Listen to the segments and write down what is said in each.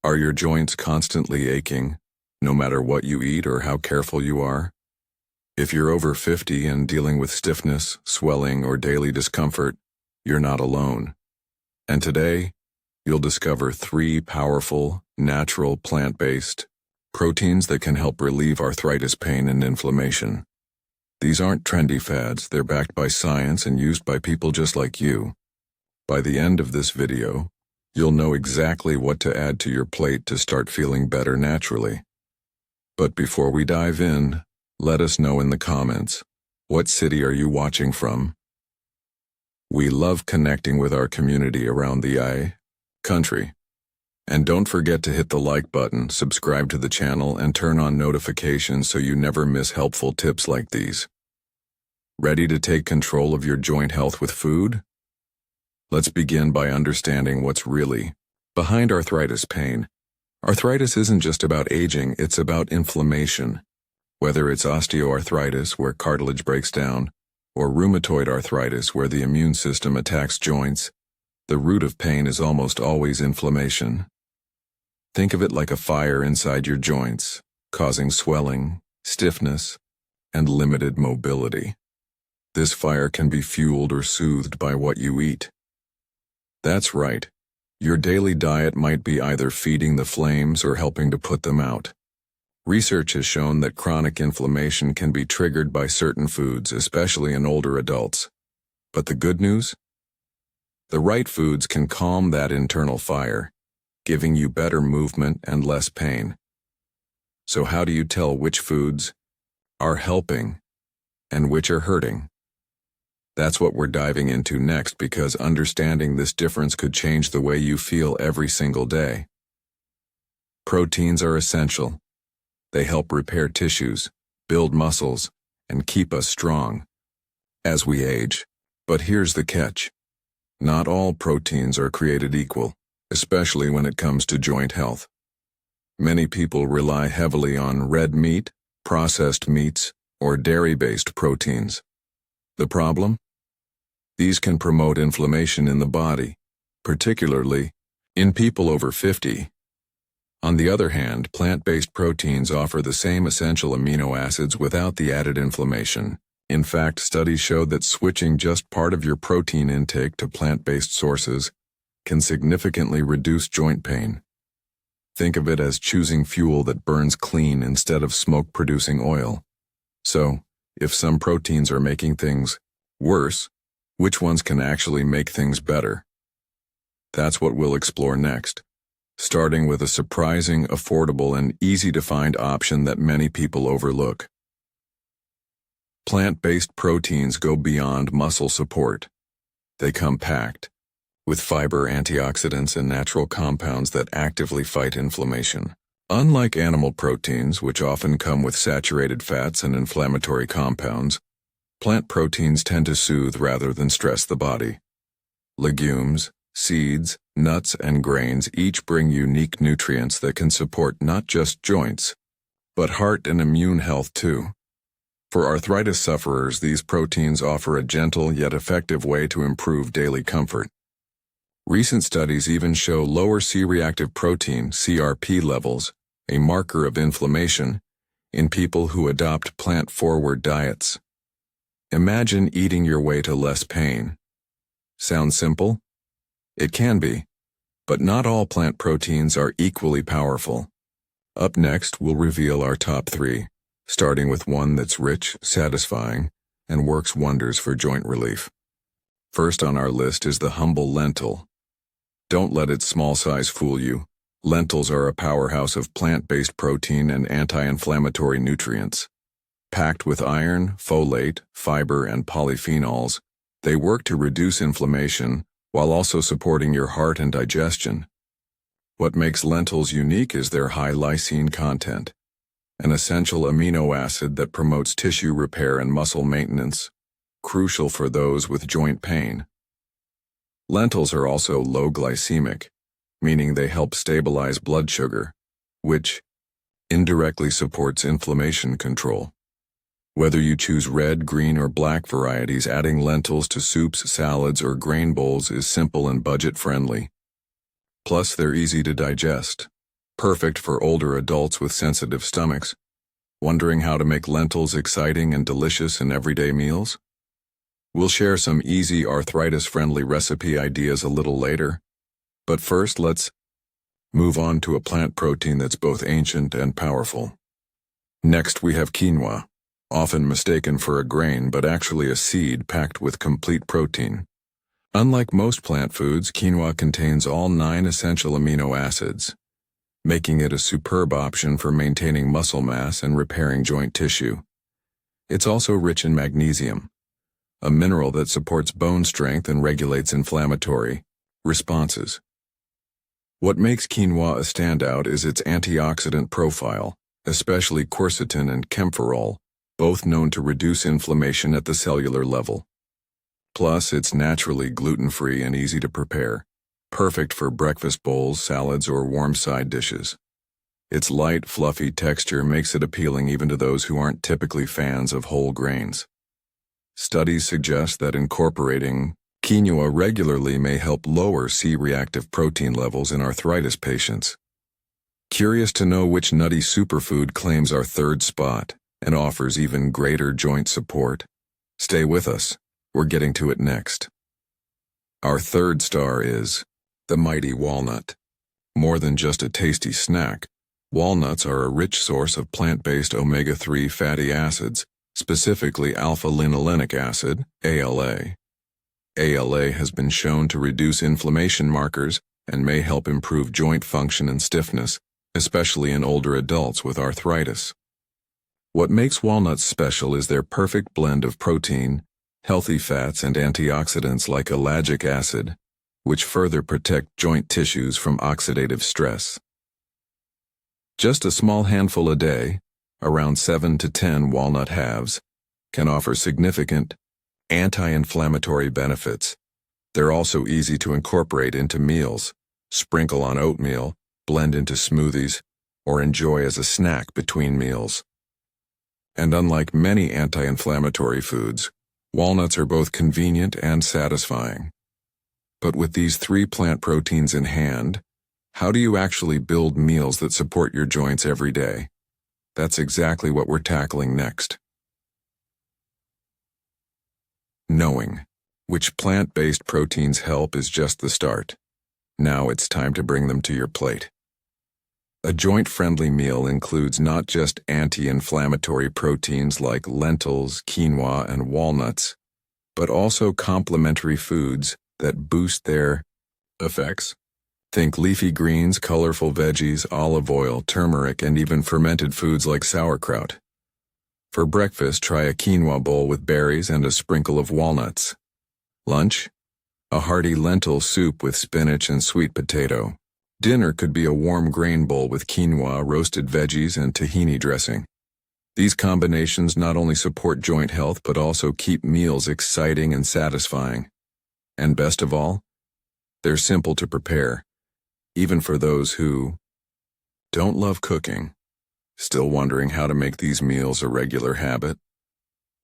Are your joints constantly aching, no matter what you eat or how careful you are? If you're over 50 and dealing with stiffness, swelling, or daily discomfort, you're not alone. And today, you'll discover 3 powerful, natural, plant-based proteins that can help relieve arthritis pain and inflammation. These aren't trendy fads, they're backed by science and used by people just like you. By the end of this video, you'll know exactly what to add to your plate to start feeling better naturally. But before we dive in, let us know in the comments, what city are you watching from? We love connecting with our community around the country. And don't forget to hit the like button, subscribe to the channel, and turn on notifications so you never miss helpful tips like these. Ready to take control of your joint health with food? Let's begin by understanding what's really behind arthritis pain. Arthritis isn't just about aging, it's about inflammation. Whether it's osteoarthritis, where cartilage breaks down, or rheumatoid arthritis, where the immune system attacks joints, the root of pain is almost always inflammation. Think of it like a fire inside your joints, causing swelling, stiffness, and limited mobility. This fire can be fueled or soothed by what you eat. That's right. Your daily diet might be either feeding the flames or helping to put them out. Research has shown that chronic inflammation can be triggered by certain foods, especially in older adults. But the good news? The right foods can calm that internal fire, giving you better movement and less pain. So how do you tell which foods are helping and which are hurting? That's what we're diving into next, because understanding this difference could change the way you feel every single day. Proteins are essential. They help repair tissues, build muscles, and keep us strong as we age. But here's the catch. Not all proteins are created equal, especially when it comes to joint health. Many people rely heavily on red meat, processed meats, or dairy-based proteins. The problem? These can promote inflammation in the body, particularly in people over 50. On the other hand, plant-based proteins offer the same essential amino acids without the added inflammation. In fact, studies show that switching just part of your protein intake to plant-based sources can significantly reduce joint pain. Think of it as choosing fuel that burns clean instead of smoke-producing oil. So, if some proteins are making things worse, which ones can actually make things better? That's what we'll explore next, starting with a surprising, affordable, and easy-to-find option that many people overlook. Plant-based proteins go beyond muscle support. They come packed with fiber, antioxidants, and natural compounds that actively fight inflammation. Unlike animal proteins, which often come with saturated fats and inflammatory compounds, plant proteins tend to soothe rather than stress the body. Legumes, seeds, nuts, and grains each bring unique nutrients that can support not just joints, but heart and immune health too. For arthritis sufferers, these proteins offer a gentle yet effective way to improve daily comfort. Recent studies even show lower C-reactive protein, CRP levels, a marker of inflammation, in people who adopt plant-forward diets. Imagine eating your way to less pain. Sounds simple? It can be, but not all plant proteins are equally powerful. Up next, we'll reveal our top 3, starting with one that's rich, satisfying, and works wonders for joint relief. First on our list is the humble lentil. Don't let its small size fool you. Lentils are a powerhouse of plant-based protein and anti-inflammatory nutrients. Packed with iron, folate, fiber, and polyphenols, they work to reduce inflammation while also supporting your heart and digestion. What makes lentils unique is their high lysine content, an essential amino acid that promotes tissue repair and muscle maintenance, crucial for those with joint pain. Lentils are also low glycemic, meaning they help stabilize blood sugar, which indirectly supports inflammation control. Whether you choose red, green, or black varieties, adding lentils to soups, salads, or grain bowls is simple and budget-friendly. Plus, they're easy to digest, Perfect for older adults with sensitive stomachs. Wondering how to make lentils exciting and delicious in everyday meals? We'll share some easy arthritis-friendly recipe ideas a little later. But first, let's move on to a plant protein that's both ancient and powerful. Next, we have quinoa, often mistaken for a grain but actually a seed packed with complete protein. Unlike most plant foods, quinoa contains all 9 essential amino acids, making it a superb option for maintaining muscle mass and repairing joint tissue. It's also rich in magnesium, a mineral that supports bone strength and regulates inflammatory responses. What makes quinoa a standout is its antioxidant profile, especially quercetin and camphorol, both known to reduce inflammation at the cellular level. Plus, it's naturally gluten-free and easy to prepare, perfect for breakfast bowls, salads, or warm side dishes. Its light, fluffy texture makes it appealing even to those who aren't typically fans of whole grains. Studies suggest that incorporating quinoa regularly may help lower C-reactive protein levels in arthritis patients. Curious to know which nutty superfood claims our third spot and offers even greater joint support? Stay with us. We're getting to it next. Our third star is the mighty walnut. More than just a tasty snack, walnuts are a rich source of plant-based omega-3 fatty acids, specifically alpha-linolenic acid, ALA. ALA has been shown to reduce inflammation markers and may help improve joint function and stiffness, especially in older adults with arthritis. What makes walnuts special is their perfect blend of protein, healthy fats, and antioxidants like ellagic acid, which further protect joint tissues from oxidative stress. Just a small handful a day, around 7 to 10 walnut halves, can offer significant anti-inflammatory benefits. They're also easy to incorporate into meals, sprinkle on oatmeal, blend into smoothies, or enjoy as a snack between meals. And unlike many anti-inflammatory foods, walnuts are both convenient and satisfying. But with these 3 plant proteins in hand, how do you actually build meals that support your joints every day? That's exactly what we're tackling next. Knowing which plant-based proteins help is just the start. Now it's time to bring them to your plate. A joint-friendly meal includes not just anti-inflammatory proteins like lentils, quinoa, and walnuts, but also complementary foods that boost their effects. Think leafy greens, colorful veggies, olive oil, turmeric, and even fermented foods like sauerkraut. For breakfast, try a quinoa bowl with berries and a sprinkle of walnuts. Lunch? A hearty lentil soup with spinach and sweet potato. Dinner could be a warm grain bowl with quinoa, roasted veggies, and tahini dressing. These combinations not only support joint health but also keep meals exciting and satisfying. And best of all, they're simple to prepare, even for those who don't love cooking. Still wondering how to make these meals a regular habit?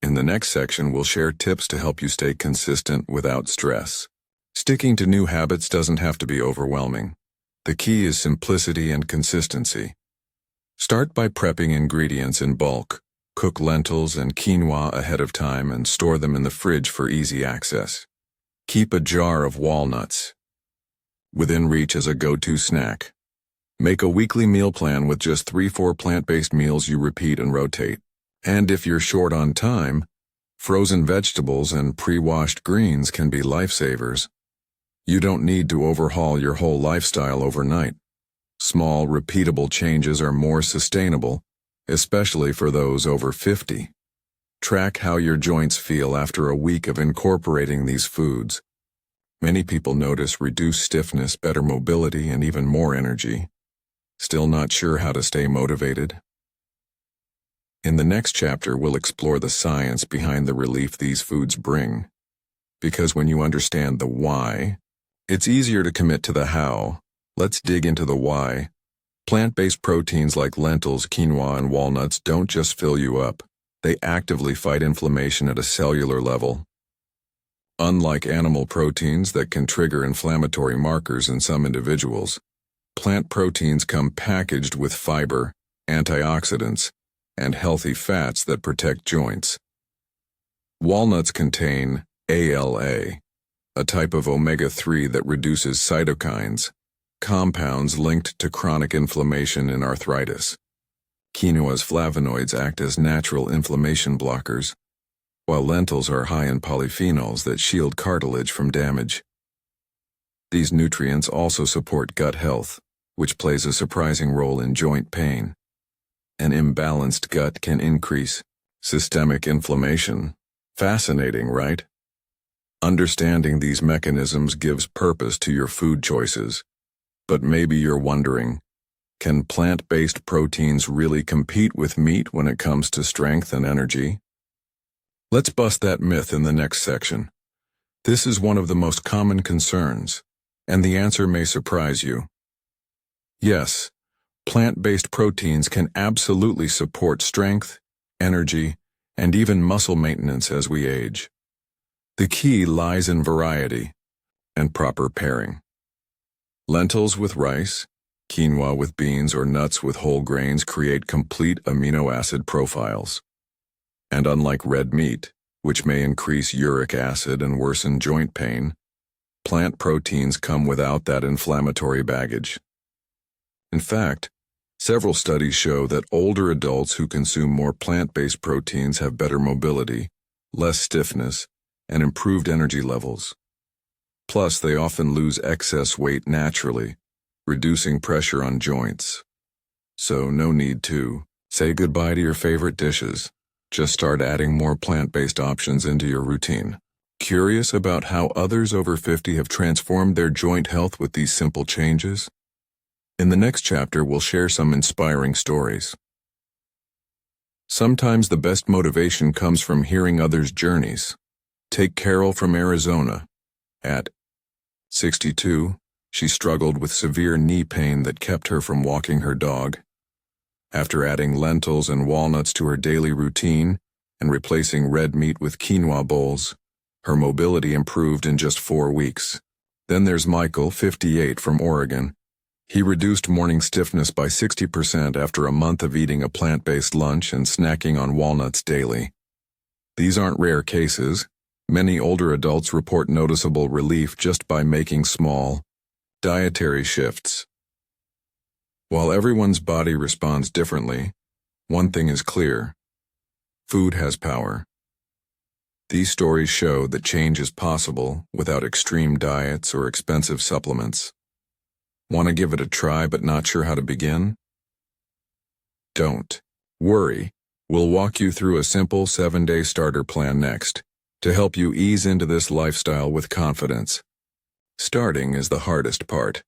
In the next section, we'll share tips to help you stay consistent without stress. Sticking to new habits doesn't have to be overwhelming. The key is simplicity and consistency. Start by prepping ingredients in bulk. Cook lentils and quinoa ahead of time and store them in the fridge for easy access. Keep a jar of walnuts within reach as a go-to snack. Make a weekly meal plan with just 3-4 plant-based meals you repeat and rotate. And if you're short on time, frozen vegetables and pre-washed greens can be lifesavers. You don't need to overhaul your whole lifestyle overnight. Small, repeatable changes are more sustainable, especially for those over 50. Track how your joints feel after a week of incorporating these foods. Many people notice reduced stiffness, better mobility, and even more energy. Still not sure how to stay motivated? In the next chapter, we'll explore the science behind the relief these foods bring. Because when you understand the why, it's easier to commit to the how. Let's dig into the why. Plant-based proteins like lentils, quinoa, and walnuts don't just fill you up. They actively fight inflammation at a cellular level. Unlike animal proteins that can trigger inflammatory markers in some individuals, Plant proteins come packaged with fiber, antioxidants, and healthy fats that protect joints. Walnuts contain ALA, a type of omega-3 that reduces cytokines, compounds linked to chronic inflammation and arthritis. Quinoa's flavonoids act as natural inflammation blockers, while lentils are high in polyphenols that shield cartilage from damage. These nutrients also support gut health, which plays a surprising role in joint pain. An imbalanced gut can increase systemic inflammation. Fascinating, right? Understanding these mechanisms gives purpose to your food choices. But maybe you're wondering, can plant-based proteins really compete with meat when it comes to strength and energy? Let's bust that myth in the next section. This is one of the most common concerns, and the answer may surprise you. Yes, plant-based proteins can absolutely support strength, energy, and even muscle maintenance as we age. The key lies in variety and proper pairing. Lentils with rice, quinoa with beans, or nuts with whole grains create complete amino acid profiles. And unlike red meat, which may increase uric acid and worsen joint pain, plant proteins come without that inflammatory baggage. In fact, several studies show that older adults who consume more plant-based proteins have better mobility, less stiffness, and improved energy levels. Plus, they often lose excess weight naturally, reducing pressure on joints. So no need to say goodbye to your favorite dishes. Just start adding more plant-based options into your routine. Curious about how others over 50 have transformed their joint health with these simple changes? In the next chapter, we'll share some inspiring stories. Sometimes the best motivation comes from hearing others' journeys. Take Carol from Arizona. At 62, she struggled with severe knee pain that kept her from walking her dog. After adding lentils and walnuts to her daily routine and replacing red meat with quinoa bowls, her mobility improved in just 4 weeks. Then there's Michael, 58, from Oregon. He reduced morning stiffness by 60% after a month of eating a plant-based lunch and snacking on walnuts daily. These aren't rare cases. Many older adults report noticeable relief just by making small, dietary shifts. While everyone's body responds differently, one thing is clear: food has power. These stories show that change is possible without extreme diets or expensive supplements. Want to give it a try but not sure how to begin? Don't worry. We'll walk you through a simple 7-day starter plan next to help you ease into this lifestyle with confidence. Starting is the hardest part,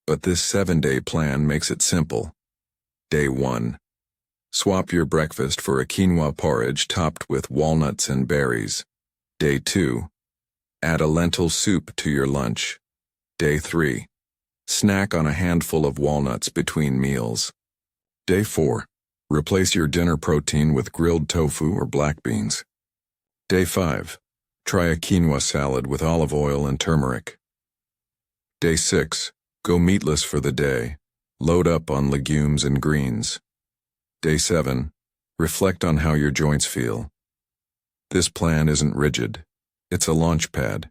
but this 7-day plan makes it simple. Day 1. Swap your breakfast for a quinoa porridge topped with walnuts and berries. Day 2. Add a lentil soup to your lunch. Day 3. Snack on a handful of walnuts between meals. Day 4. Replace your dinner protein with grilled tofu or black beans. Day 5. Try a quinoa salad with olive oil and turmeric. Day 6. Go meatless for the day. Load up on legumes and greens. Day 7. Reflect on how your joints feel. This plan isn't rigid. It's a launch pad.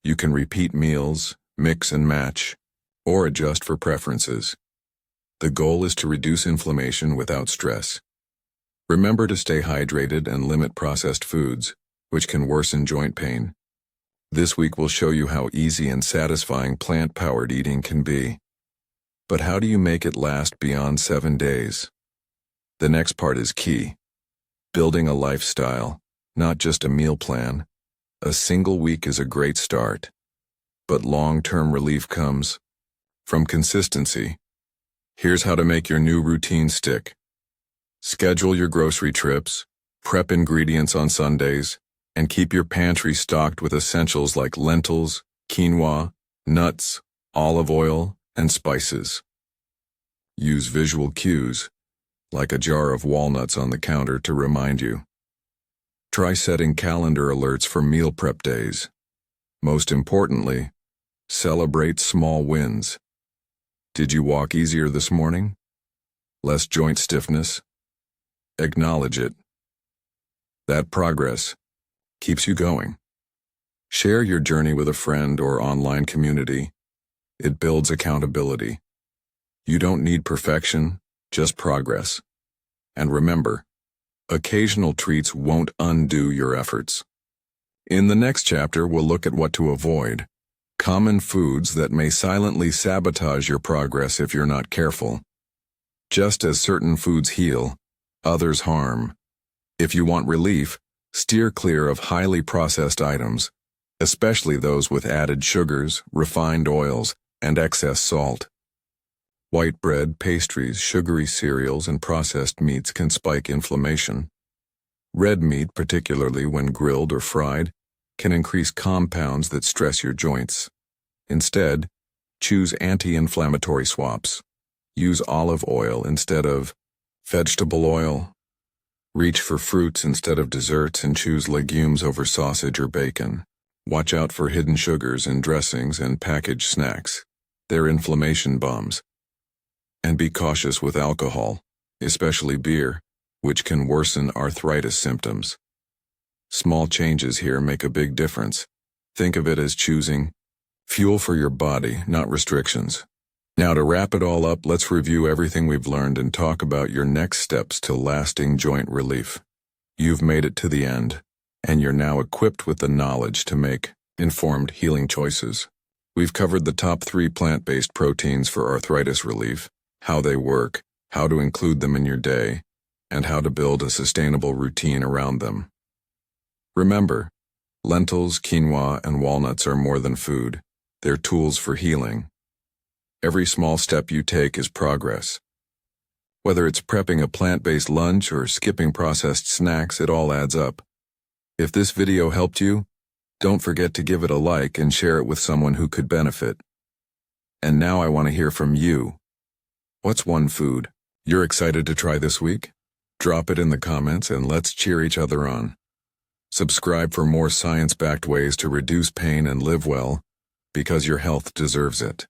You can repeat meals, mix and match, or adjust for preferences. The goal is to reduce inflammation without stress. Remember to stay hydrated and limit processed foods, which can worsen joint pain. This week we'll show you how easy and satisfying plant-powered eating can be. But how do you make it last beyond 7 days? The next part is key. Building a lifestyle, not just a meal plan. A single week is a great start, but long-term relief comes from consistency. Here's how to make your new routine stick. Schedule your grocery trips, prep ingredients on Sundays, and keep your pantry stocked with essentials like lentils, quinoa, nuts, olive oil, and spices. Use visual cues, like a jar of walnuts on the counter, to remind you. Try setting calendar alerts for meal prep days. Most importantly, celebrate small wins. Did you walk easier this morning? Less joint stiffness? Acknowledge it. That progress keeps you going. Share your journey with a friend or online community. It builds accountability. You don't need perfection, just progress. And remember, occasional treats won't undo your efforts. In the next chapter, we'll look at what to avoid. Common foods that may silently sabotage your progress if you're not careful. Just as certain foods heal, others harm. If you want relief, steer clear of highly processed items, especially those with added sugars, refined oils, and excess salt. White bread, pastries, sugary cereals, and processed meats can spike inflammation. Red meat, particularly when grilled or fried, can increase compounds that stress your joints. Instead, choose anti-inflammatory swaps. Use olive oil instead of vegetable oil. Reach for fruits instead of desserts and choose legumes over sausage or bacon. Watch out for hidden sugars in dressings and packaged snacks. They're inflammation bombs. And be cautious with alcohol, especially beer, which can worsen arthritis symptoms. Small changes here make a big difference. Think of it as choosing fuel for your body, not restrictions. Now to wrap it all up, let's review everything we've learned and talk about your next steps to lasting joint relief. You've made it to the end, and you're now equipped with the knowledge to make informed healing choices. We've covered the top 3 plant-based proteins for arthritis relief, how they work, how to include them in your day, and how to build a sustainable routine around them. Remember, lentils, quinoa, and walnuts are more than food. They're tools for healing. Every small step you take is progress. Whether it's prepping a plant-based lunch or skipping processed snacks, it all adds up. If this video helped you, don't forget to give it a like and share it with someone who could benefit. And now I want to hear from you. What's one food you're excited to try this week? Drop it in the comments and let's cheer each other on. Subscribe for more science-backed ways to reduce pain and live well, because your health deserves it.